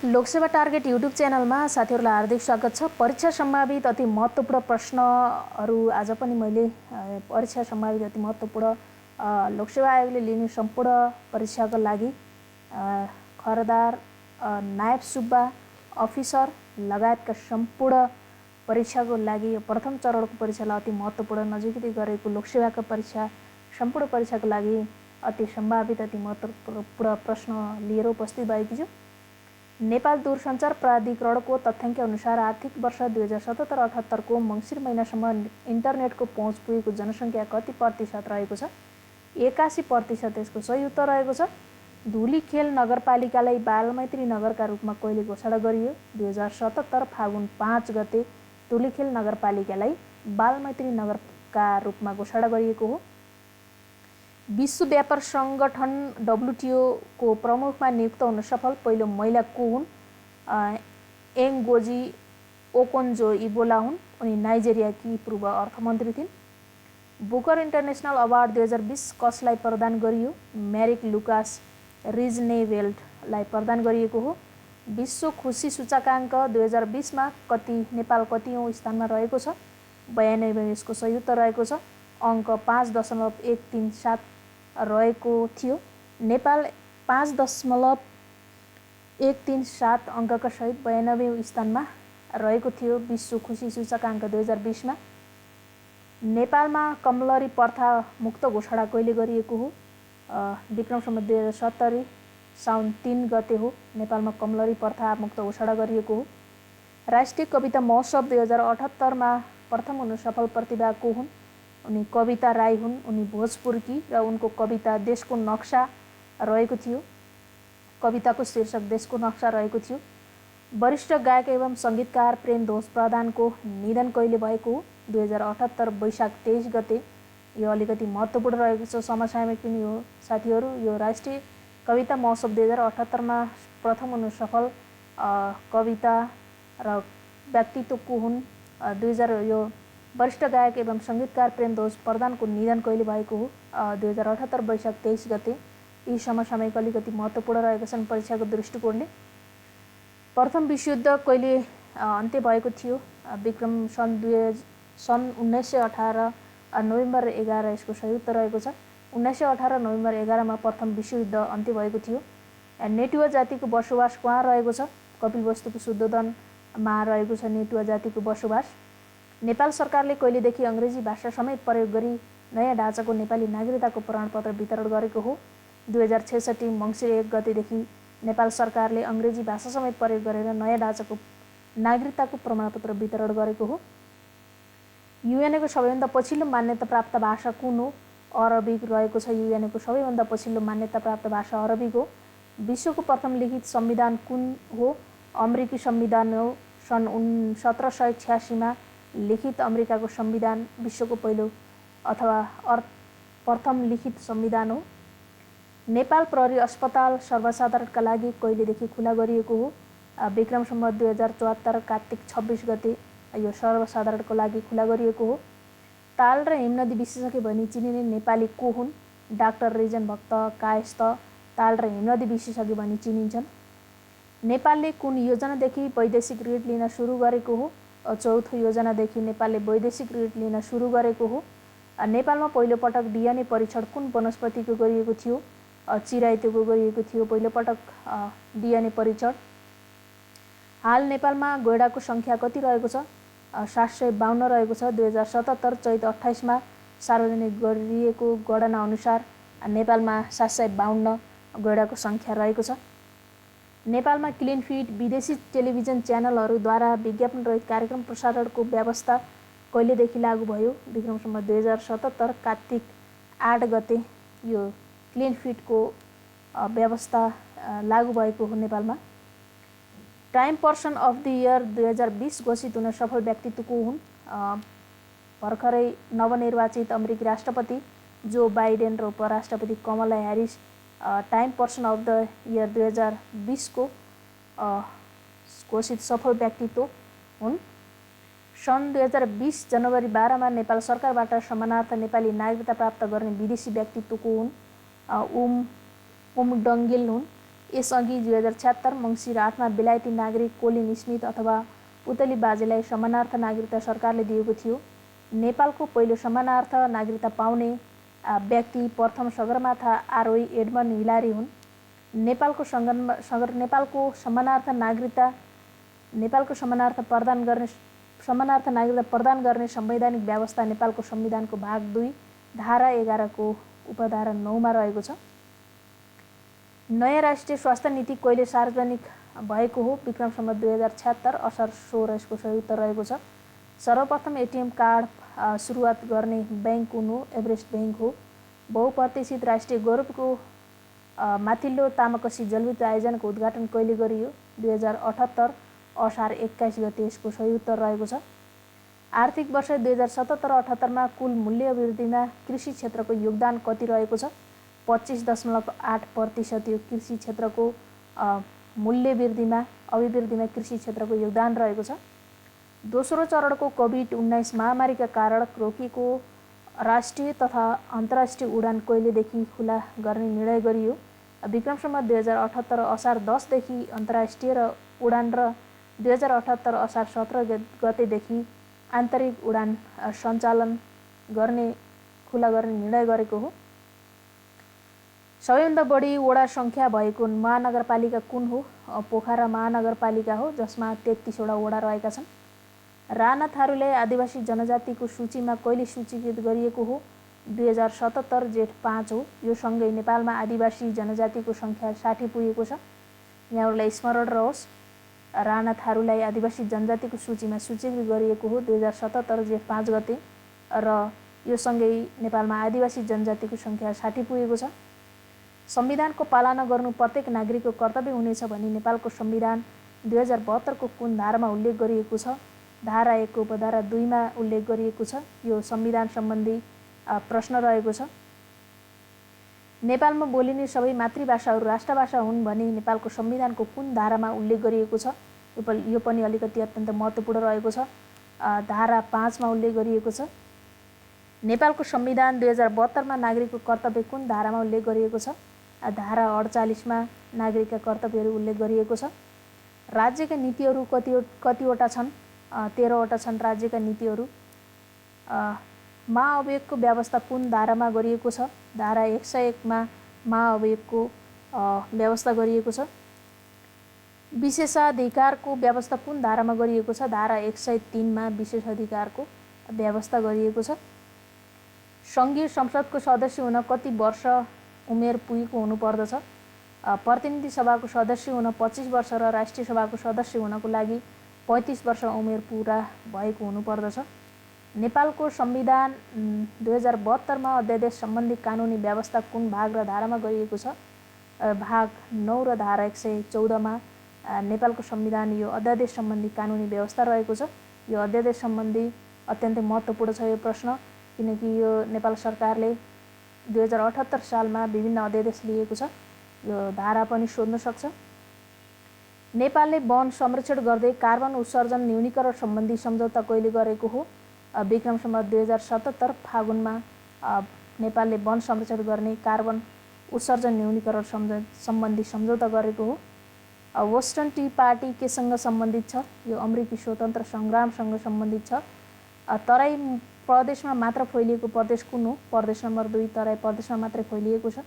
Lok Sewa target YouTube च्यानलमा साथीहरूलाई हार्दिक स्वागत छ। परीक्षा सम्भावित अति महत्त्वपूर्ण प्रश्नहरू आज पनि मैले परीक्षा सम्भावित अति महत्त्वपूर्ण लोकसेवा आयोगले लिने सम्पूर्ण परीक्षाको लागि खरदार नायब सुब्बा अफिसर लगायतका सम्पूर्ण परीक्षाको लागि प्रथम चरणको परीक्षालाई अति महत्त्वपूर्ण नजिकै गरेको लोकसेवाको परीक्षा सम्पूर्ण परीक्षाको लागि अति सम्भावित अति महत्त्वपूर्ण प्रश्न लिएर उपस्थित भएकी छु। नेपाल दूरसञ्चार प्राधिकरणको तथ्याङ्क अनुसार आर्थिक वर्ष 2077-78 को मङ्सिर महिनासम्म इन्टरनेटको पहुँच पुगेको जनसङ्ख्या कति प्रतिशत रहेको छ? 81% यसको सही उत्तर रहेको छ। धुलीखेल नगरपालिकालाई बालमैत्री नगरका रूपमा कहिले घोषणा गरियो? 2077 फागुन 5 गते धुलीखेल नगरपालिकालाई बालमैत्री नगरका रूपमा घोषणा गरिएको हो। विश्व व्यापार सङ्गठन WTO को प्रमुखमा नियुक्त हुन सफल पहिलो महिला को हुन्? एङ्गोजी ओकोन्जो इबोला हुन्। उनी नाइजेरियाकी पूर्व अर्थमन्त्री थिइन्। बुकर इन्टरनेसनल अवार्ड 2020 कसलाई प्रदान गरियो? म्यारिक लुकास रिजनेवेल्टलाई प्रदान गरिएको हो। विश्व खुसी सूचकाङ्क 2020 मा नेपाल कतिऔँ स्थानमा रहेको छ? 92 यसको सही उत्तर रहेको छ। अङ्क 5.137 रहेको थियो। नेपाल 5.137 अङ्कका सहित 92 स्थानमा रहेको थियो विश्व खुसी सूचकाङ्क 2020 मा। नेपालमा कमलरी प्रथा मुक्त घोषणा कहिले गरिएको हो? विक्रम सम्वत 2070 साउन 3 गते हो नेपालमा कमलरी प्रथा मुक्त घोषणा गरिएको हो। राष्ट्रिय कविता महोत्सव 2078 मा प्रथम हुन सफल प्रतिभा को हुन्? उनी कविता राई हुन्। उनी भोजपुरकी र उनको कविता देशको नक्सा रहेको थियो। कविताको शीर्षक देशको नक्सा रहेको थियो। वरिष्ठ गायक एवं सङ्गीतकार प्रेमध्वज प्रधानको निधन कहिले भएको हो? 2078 वैशाख 23 गते। यो अलिकति महत्त्वपूर्ण रहेको छ, समसामयिक पनि हो साथीहरू। यो राष्ट्रिय कविता महोत्सव 2078 मा प्रथम हुन सफल कविता र व्यक्तित्व को हुन्? 2000 यो वरिष्ठ गायक एवं सङ्गीतकार प्रेमध्वज प्रधानको निधन कहिले भएको हो? 2078 वैशाख 23 गते। यी समसामयिक अलिकति महत्त्वपूर्ण रहेका छन् परीक्षाको दृष्टिकोणले। प्रथम विश्वयुद्ध कहिले अन्त्य भएको थियो? विक्रम सन् 1918 नोभेम्बर 11 यसको सही उत्तर रहेको छ। 1918 नोभेम्बर 11 मा प्रथम विश्वयुद्ध अन्त्य भएको थियो। नेटुवा जातिको बसोबास कहाँ रहेको छ? कपिलवस्तुको शुद्धोधनमा रहेको छ नेटुवा जातिको बसोबास। नेपाल सरकारले कहिलेदेखि अङ्ग्रेजी भाषा समेत प्रयोग गरी नयाँ ढाँचाको नेपाली नागरिकताको प्रमाणपत्र वितरण गरेको हो? 2066 मङ्सिर 1 गतेदेखि नेपाल सरकारले अङ्ग्रेजी भाषा समेत प्रयोग गरेर नयाँ ढाँचाको नागरिकताको प्रमाणपत्र वितरण गरेको हो। युएनएको सबैभन्दा पछिल्लो मान्यता प्राप्त भाषा कुन हो? अरबिक रहेको छ। युएनएको सबैभन्दा पछिल्लो मान्यता प्राप्त भाषा अरबिक हो। विश्वको प्रथम लिखित संविधान कुन हो? अमेरिकी संविधान हो। सन् 1786 मा लिखित अमेरिकाको संविधान विश्वको पहिलो अथवा प्रथम लिखित संविधान हो। नेपाल प्रहरी अस्पताल सर्वसाधारणका लागि कहिलेदेखि खुला गरिएको हो? विक्रम सम्वत 2074 कार्तिक 26 गते यो सर्वसाधारणको लागि खुला गरिएको हो। ताल र हिमनदी विशेषज्ञ भनी चिनिने नेपाली को हुन्? डाक्टर रिजन भक्त कायस्थ ताल र हिमनदी विशेषज्ञ भनी चिनिन्छन्। नेपालले कुन योजनादेखि वैदेशिक ऋण लिन सुरु गरेको हो? चौथो योजनादेखि नेपालले वैदेशिक ऋण लिन सुरु गरेको हो। नेपालमा पहिलोपटक DNA परीक्षण कुन वनस्पतिको गरिएको थियो? चिराइतोको गरिएको थियो पहिलोपटक DNA परीक्षण। हाल नेपालमा गैंडाको सङ्ख्या कति रहेको छ? 752 रहेको छ। 2077 चैत 28 मा सार्वजनिक गरिएको गणना अनुसार नेपालमा 752 गैंडाको सङ्ख्या रहेको छ। नेपालमा क्लिन फिड विदेशी टेलिभिजन च्यानलहरूद्वारा विज्ञापन रहित कार्यक्रम प्रसारणको व्यवस्था कहिलेदेखि लागू भयो? विक्रम सम्वत 2077 कार्तिक 8 गते यो क्लिन फिडको व्यवस्था लागू भएको हो नेपालमा। Time person of the year 2020 घोषित हुन सफल व्यक्तित्व को हुन्? भर्खरै नवनिर्वाचित अमेरिकी राष्ट्रपति जो बाइडेन र उपराष्ट्रपति Kamala Harris time person of the year 2020 को घोषित सफल व्यक्तित्व हुन्। सन् 2020 जनवरी 12 मा नेपाल सरकारबाट सम्मानार्थ नेपाली नागरिकता प्राप्त गर्ने विदेशी व्यक्तित्व को हुन्? उम डङ्गेल हुन्। यसअघि 2076 मङ्सिर 8 मा बेलायती नागरिक कोलिन स्मिथ अथवा पुतली बाजेलाई समानार्थ नागरिकता सरकारले दिएको थियो। नेपालको पहिलो समानार्थ नागरिकता पाउने व्यक्ति प्रथम सगरमाथा आरोही एडमन्ड हिलारी हुन्। नेपालको समानार्थ नागरिकता प्रदान गर्ने संवैधानिक व्यवस्था नेपालको संविधानको भाग 2 धारा 11 को उपधारा 9 मा रहेको छ। नयाँ राष्ट्रिय स्वास्थ्य नीति कहिले सार्वजनिक भएको हो? विक्रम सम्वत 2076 असार 16 यसको सही उत्तर रहेको छ। सर्वप्रथम एटीएम कार्ड सुरुवात गर्ने बैंक कुन हो? एभरेस्ट बैंक हो। बहुप्रतिष्ठित राष्ट्रिय गौरवको माथिल्लो तामाकोसी जलविद्युत आयोजनाको उद्घाटन कहिले गरियो? 2078 असार 21 गते यसको सही उत्तर रहेको छ। आर्थिक वर्ष 2077-78 मा कुल मूल्य अभिवृद्धिमा कृषि क्षेत्रको योगदान कति रहेको छ? 25.8% यो कृषि क्षेत्रको मूल्य अभिवृद्धिमा कृषि क्षेत्रको योगदान रहेको छ। दोस्रो चरणको कोभिड-19 महामारीका कारण रोकिएको राष्ट्रिय तथा अन्तर्राष्ट्रिय उडान कहिलेदेखि खुला गर्ने निर्णय गरियो? विक्रम सम्वत 2078 असार 10 देखि अन्तर्राष्ट्रिय उडान र 2078 असार 17 गतेदेखि आन्तरिक उडान सञ्चालन खुला गर्ने निर्णय गरेको हो। सबैभन्दा बढी वडा सङ्ख्या भएको महानगरपालिका कुन हो? पोखरा महानगरपालिका हो, जसमा 33 वटा वडा रहेका छन्। राणा थारूलाई आदिवासी जनजातिको सूचीमा कहिले सूचीकृत गरिएको हो? 2077 जेठ 5 हो। यो सँगै नेपालमा आदिवासी जनजातिको सङ्ख्या 60 पुगेको छ। यहाँहरूलाई स्मरण रहोस्, राणा थारूलाई आदिवासी जनजातिको सूचीमा सूचीकृत गरिएको हो 2077 जेठ 5 गते र यो सँगै नेपालमा आदिवासी जनजातिको सङ्ख्या 60 पुगेको छ। संविधानको पालना गर्नु प्रत्येक नागरिकको कर्तव्य हुनेछ भनी नेपालको संविधान 2072 को कुन धारामा उल्लेख गरिएको छ? धारा 1 को उपधारा 2 मा उल्लेख गरिएको छ। यो संविधान सम्बन्धी प्रश्न रहेको छ। नेपालमा बोलिने सबै मातृभाषाहरू राष्ट्रभाषा हुन् भनी नेपालको संविधानको कुन धारामा उल्लेख गरिएको छ? यो पनि अलिकति अत्यन्त महत्त्वपूर्ण रहेको छ। धारा 5 मा उल्लेख गरिएको छ। नेपालको संविधान 2072 मा नागरिकको कर्तव्य कुन धारामा उल्लेख गरिएको छ? धारा 48 मा नागरिकका कर्तव्यहरू उल्लेख गरिएको छ। राज्यका नीतिहरू कतिवटा छन्? 13 वटा छन् राज्यका नीतिहरू। महाअभियोगको व्यवस्था कुन धारामा गरिएको छ? धारा 101 मा महाअभियोगको व्यवस्था गरिएको छ। विशेषाधिकारको व्यवस्था कुन धारामा गरिएको छ? धारा 103 मा विशेषाधिकारको व्यवस्था गरिएको छ। सङ्घीय संसदको सदस्य हुन कति वर्ष उमेर पुगेको हुनुपर्दछ? प्रतिनिधि सभाको सदस्य हुन 25 वर्ष र राष्ट्रिय सभाको सदस्य हुनको लागि 35 वर्ष उमेर पुरा भएको हुनुपर्दछ। नेपालको संविधान 2072 मा अध्यादेश सम्बन्धी कानुनी व्यवस्था कुन भाग र धारामा गरिएको छ? भाग 9 र धारा 114 मा नेपालको संविधान यो अध्यादेश सम्बन्धी कानुनी व्यवस्था रहेको छ। यो अध्यादेश सम्बन्धी अत्यन्तै महत्त्वपूर्ण छ यो प्रश्न, किनकि यो नेपाल सरकारले 2078 सालमा विभिन्न अध्यादेश लिएको छ। यो धारा पनि सोध्न सक्छ। नेपालले वन संरक्षण गर्दै कार्बन उत्सर्जन न्यूनीकरण सम्बन्धी सम्झौता कहिले गरेको हो? विक्रम सम्वत 2077 फागुनमा नेपालले वन संरक्षण गर्ने कार्बन उत्सर्जन न्यूनीकरण सम्बन्धी सम्झौता गरेको हो। वेस्टर्न टी पार्टी केसँग सम्बन्धित छ? यो अमेरिकी स्वतन्त्र सङ्ग्रामसँग सम्बन्धित छ। तराई प्रदेशमा मात्र फैलिएको प्रदेश कुन हो? प्रदेश नम्बर 2 तराई प्रदेशमा मात्रै फैलिएको छ।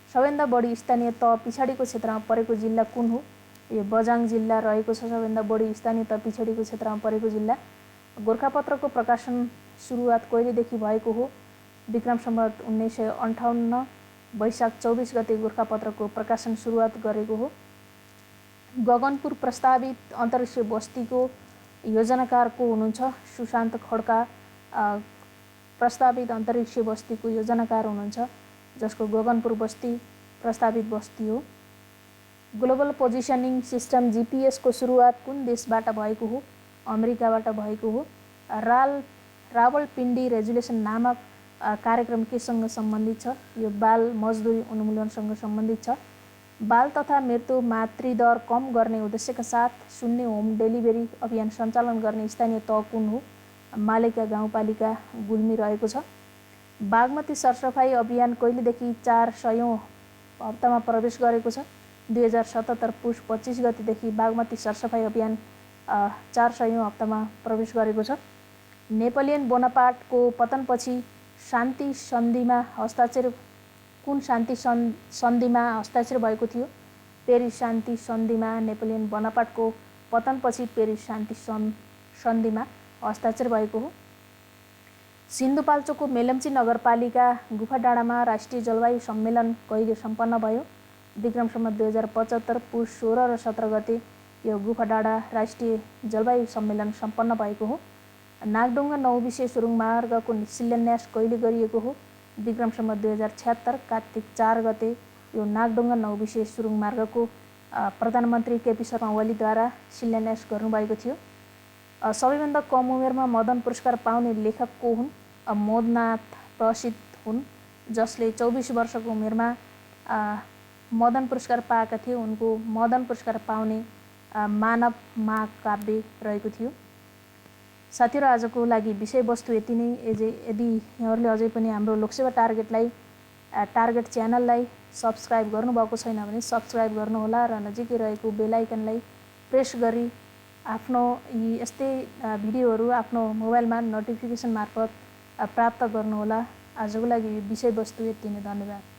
सबैभन्दा बढी स्थानीय तह पछाडिको क्षेत्रमा परेको जिल्ला कुन हो? यो बझाङ जिल्ला रहेको छ। सबैभन्दा बढी स्थानीय तह पछाडिको क्षेत्रमा परेको जिल्ला। गोरखापत्रको प्रकाशन सुरुवात कहिलेदेखि भएको हो? विक्रम सम्वत 1958 वैशाख 24 गते गोरखापत्रको प्रकाशन सुरुवात गरेको हो। गगनपुर प्रस्तावित अन्तरिक्ष बस्तीको योजनाकार को हुनुहुन्छ? सुशान्त खड्का प्रस्तावित अन्तरिक्ष बस्तीको योजनाकार हुनुहुन्छ, जसको गगनपुर बस्ती प्रस्तावित बस्ती हो। ग्लोबल पोजिसनिङ सिस्टम GPS को सुरुवात कुन देशबाट भएको हो? अमेरिकाबाट भएको हो। रावलपिण्डी रेजुलेसन नामक कार्यक्रम केसँग सम्बन्धित छ? यो बाल मजदुरी उन्मूलनसँग सम्बन्धित छ। बाल तथा मृत्यु मातृदर कम गर्ने उद्देश्यका साथ शून्य होम डेलिभरी अभियान सञ्चालन गर्ने स्थानीय तह कुन हो? मालेका गाउँपालिका गुल्मी रहेको छ। बागमती सरसफाई अभियान कहिलेदेखि 400औं हप्तामा प्रवेश गरेको छ? 2077 पुस 25 गतेदेखि बागमती सरसफाई अभियान 400औं हप्तामा प्रवेश गरेको छ। नेपोलियन बोनापार्टको पतनपछि शान्ति सन्धिमा हस्ताक्षर कुन शान्ति सन्धिमा हस्ताक्षर भएको थियो? पेरिस शान्ति सन्धिमा नेपोलियन बोनापार्टको पतनपछि पेरिस शान्ति सन्धिमा हस्ताक्षर भएको हो। सिन्धुपाल्चोकको मेलम्ची नगरपालिका गुफाडाँडामा राष्ट्रिय जलवायु सम्मेलन कहिले सम्पन्न भयो? विक्रम सम्वत 2075 पुस 16 र 17 गते यो गुफाडाँडा राष्ट्रिय जलवायु सम्मेलन सम्पन्न भएको हो। नागढुङ्गा 9 विषय सुरुङ मार्गको शिलान्यास कहिले गरिएको हो? विक्रम सम्वत 2076 कार्तिक 4 गते यो नागढुङ्गा 9 विषय सुरुङ मार्गको प्रधानमन्त्री केपी शर्मा ओलीद्वारा शिलान्यास गर्नुभएको थियो। सबैभन्दा कम उमेरमा मदन पुरस्कार पाउने लेखक को हुन्? मोदनाथ प्रसिद्ध हुन्, जसले 24 वर्षको उमेरमा मदन पुरस्कार पाएका थिए। उनको मदन पुरस्कार पाउने मानव महाकाव्य रहेको थियो। साथीहरु, आजको लागि विषयवस्तु यति नै। यदि यहाँहरूले अझै पनि हाम्रो लोकसेवा टार्गेट च्यानललाई सब्स्क्राइब गर्नुभएको छैन भने सब्स्क्राइब गर्नुहोला र नजिकै रहेको बेल आइकनलाई प्रेस गरी आफ्नो यस्तै भिडियोहरू आफ्नो मोबाइलमा नोटिफिकेसन मार्फत प्राप्त गर्नुहोला। आजको लागि विषयवस्तु यति नै। धन्यवाद।